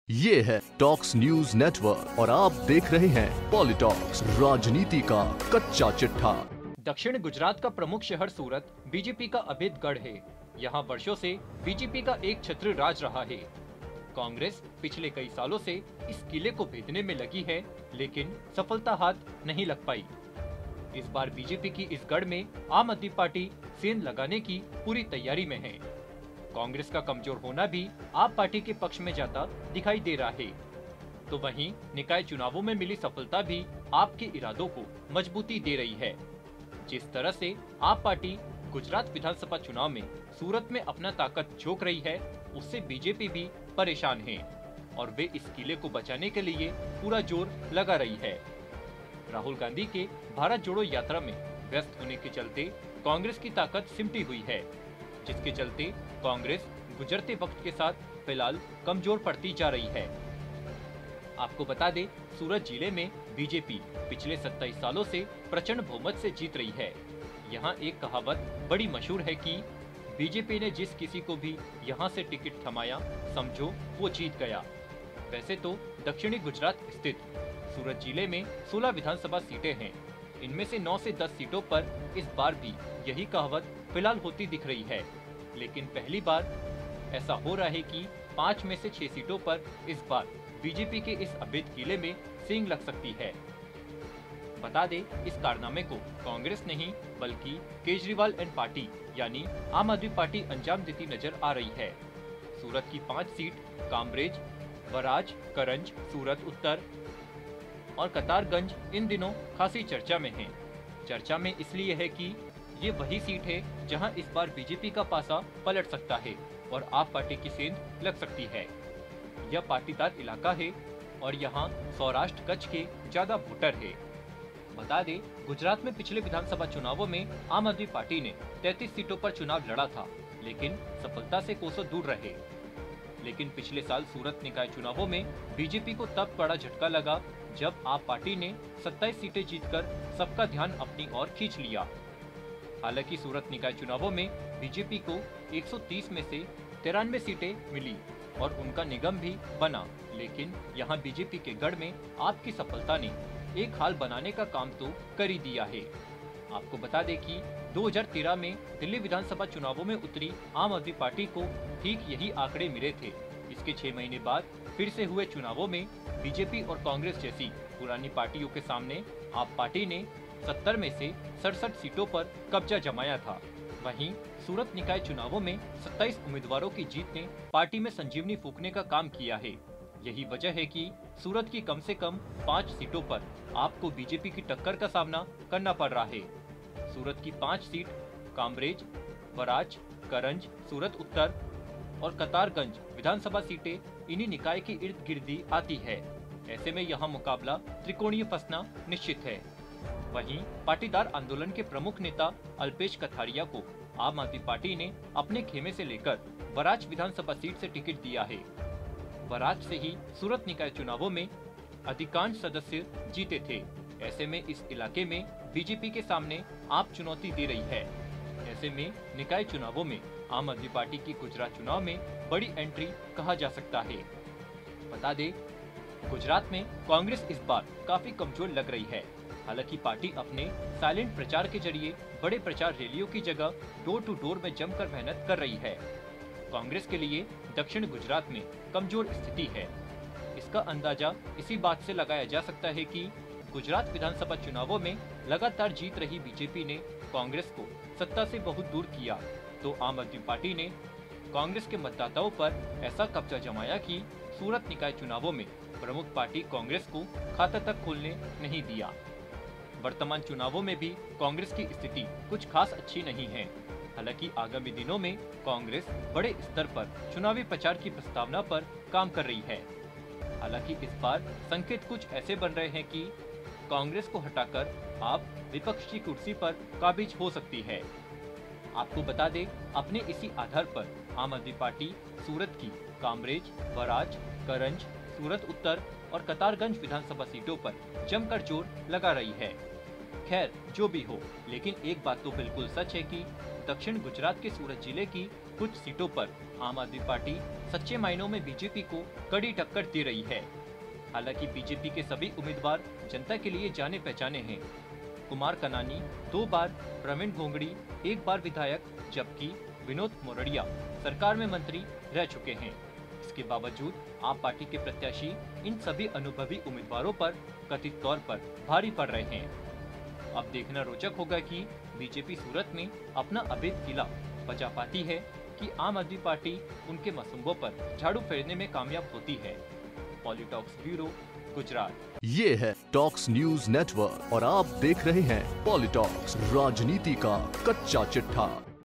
ये है talks news network और आप देख रहे हैं पॉलिटॉक्स, राजनीति का कच्चा चिट्ठा। दक्षिण गुजरात का प्रमुख शहर सूरत बीजेपी का अभेद गढ़ है। यहाँ वर्षों से बीजेपी का एक छत्र राज रहा है। कांग्रेस पिछले कई सालों से इस किले को भेदने में लगी है, लेकिन सफलता हाथ नहीं लग पाई। इस बार बीजेपी की इस गढ़ में आम आदमी पार्टी सेंध लगाने की पूरी तैयारी में है। कांग्रेस का कमजोर होना भी आप पार्टी के पक्ष में जाता दिखाई दे रहा है। तो वहीं निकाय चुनावों में मिली सफलता भी आपके इरादों को मजबूती दे रही है। जिस तरह से आप पार्टी गुजरात विधानसभा चुनाव में सूरत में अपना ताकत झोंक रही है, उससे बीजेपी भी परेशान है और वे इस किले को बचाने के लिए पूरा जोर लगा रही है। राहुल गांधी के भारत जोड़ो यात्रा में व्यस्त होने के चलते कांग्रेस की ताकत सिमटी हुई है, जिसके चलते कांग्रेस गुजरते वक्त के साथ फिलहाल कमजोर पड़ती जा रही है। आपको बता दें, सूरत जिले में बीजेपी पिछले 27 सालों से प्रचंड बहुमत से जीत रही है। यहाँ एक कहावत बड़ी मशहूर है कि बीजेपी ने जिस किसी को भी यहाँ से टिकट थमाया, समझो वो जीत गया। वैसे तो दक्षिणी गुजरात स्थित सूरत जिले में 16 विधानसभा सीटें हैं। इनमें से 9 से 10 सीटों पर इस बार भी यही कहावत फिलहाल होती दिख रही है, लेकिन पहली बार ऐसा हो रहा है कि 5 में से 6 सीटों पर इस बार बीजेपी के इस अभेद किले में सींग लग सकती है। बता दें, इस कारनामे को कांग्रेस नहीं बल्कि केजरीवाल एंड पार्टी यानी आम आदमी पार्टी अंजाम देती नजर आ रही है। सूरत की 5 सीट कामरेज, वराज, करंज, सूरत उत्तर और कतारगंज इन दिनों खासी चर्चा में है। चर्चा में इसलिए है कि ये वही सीट है जहां इस बार बीजेपी का पासा पलट सकता है और आप पार्टी की सेंध लग सकती है। यह पाटीदार इलाका है और यहाँ सौराष्ट्र कच्छ के ज्यादा वोटर है। बता दें, गुजरात में पिछले विधानसभा चुनावों में आम आदमी पार्टी ने 33 सीटों पर चुनाव लड़ा था, लेकिन सफलता से कोसों दूर रहे। लेकिन पिछले साल सूरत निकाय चुनावों में बीजेपी को तब बड़ा झटका लगा जब आप पार्टी ने 27 सीटें जीतकर सबका ध्यान अपनी ओर खींच लिया। हालांकि सूरत निकाय चुनावों में बीजेपी को 130 में से 93 सीटें मिली और उनका निगम भी बना, लेकिन यहां बीजेपी के गढ़ में आपकी सफलता ने एक हाल बनाने का काम तो कर ही दिया है। आपको बता दें कि 2013 में दिल्ली विधानसभा चुनावों में उतरी आम आदमी पार्टी को ठीक यही आंकड़े मिले थे। इसके 6 महीने बाद फिर से हुए चुनावों में बीजेपी और कांग्रेस जैसी पुरानी पार्टियों के सामने आप पार्टी ने 70 में से 67 सीटों पर कब्जा जमाया था। वहीं सूरत निकाय चुनावों में 27 उम्मीदवारों की जीत ने पार्टी में संजीवनी फूंकने का काम किया है। यही वजह है कि सूरत की कम से कम 5 सीटों पर आपको बीजेपी की टक्कर का सामना करना पड़ रहा है। सूरत की 5 सीट कामरेज, वराज, करंज, सूरत उत्तर और कतारगंज विधानसभा सीटें इन्हीं निकाय के इर्द गिर्द ही आती है। ऐसे में यहाँ मुकाबला त्रिकोणीय फंसना निश्चित है। वहीं पाटीदार आंदोलन के प्रमुख नेता अल्पेश कथारिया को आम आदमी पार्टी ने अपने खेमे से लेकर वराज विधानसभा सीट से टिकट दिया है। वराज से ही सूरत निकाय चुनावों में अधिकांश सदस्य जीते थे। ऐसे में इस इलाके में बीजेपी के सामने आप चुनौती दे रही है। ऐसे में निकाय चुनावों में आम आदमी पार्टी की गुजरात चुनाव में बड़ी एंट्री कहा जा सकता है। बता दें, गुजरात में कांग्रेस इस बार काफी कमजोर लग रही है। हालांकि पार्टी अपने साइलेंट प्रचार के जरिए बड़े प्रचार रैलियों की जगह डोर टू डोर में जमकर मेहनत कर रही है। कांग्रेस के लिए दक्षिण गुजरात में कमजोर स्थिति है। इसका अंदाजा इसी बात से लगाया जा सकता है कि गुजरात विधानसभा चुनावों में लगातार जीत रही बीजेपी ने कांग्रेस को सत्ता से बहुत दूर किया, तो आम आदमी पार्टी ने कांग्रेस के मतदाताओं पर ऐसा कब्जा जमाया कि सूरत निकाय चुनावों में प्रमुख पार्टी कांग्रेस को खाता तक खोलने नहीं दिया। वर्तमान चुनावों में भी कांग्रेस की स्थिति कुछ खास अच्छी नहीं है। हालांकि आगामी दिनों में कांग्रेस बड़े स्तर पर चुनावी प्रचार की प्रस्तावना पर काम कर रही है। हालांकि इस बार संकेत कुछ ऐसे बन रहे हैं कि कांग्रेस को हटाकर आप विपक्ष की कुर्सी पर काबिज हो सकती है। आपको बता दें, अपने इसी आधार पर आम आदमी पार्टी सूरत की कामरेज, वराज, करंज, सूरत उत्तर और कतारगंज विधानसभा सीटों पर जमकर जोर लगा रही है। खैर, जो भी हो, लेकिन एक बात तो बिल्कुल सच है कि दक्षिण गुजरात के सूरत जिले की कुछ सीटों पर आम आदमी पार्टी सच्चे मायनों में बीजेपी को कड़ी टक्कर दे रही है। हालांकि बीजेपी के सभी उम्मीदवार जनता के लिए जाने पहचाने हैं। कुमार कनानी 2 बार, प्रवीण घोंगड़ी 1 बार विधायक, जबकि विनोद मोरडिया सरकार में मंत्री रह चुके हैं। इसके बावजूद आप पार्टी के प्रत्याशी इन सभी अनुभवी उम्मीदवारों पर कथित तौर पर भारी पड़ रहे हैं। अब देखना रोचक होगा कि बीजेपी सूरत में अपना अभेद किला बचा पाती है कि आम आदमी पार्टी उनके मसंबों पर झाड़ू फेरने में कामयाब होती है। पॉलिटॉक्स ब्यूरो, गुजरात। ये है टॉक्स न्यूज नेटवर्क और आप देख रहे हैं पॉलिटॉक्स, राजनीति का कच्चा चिट्ठा।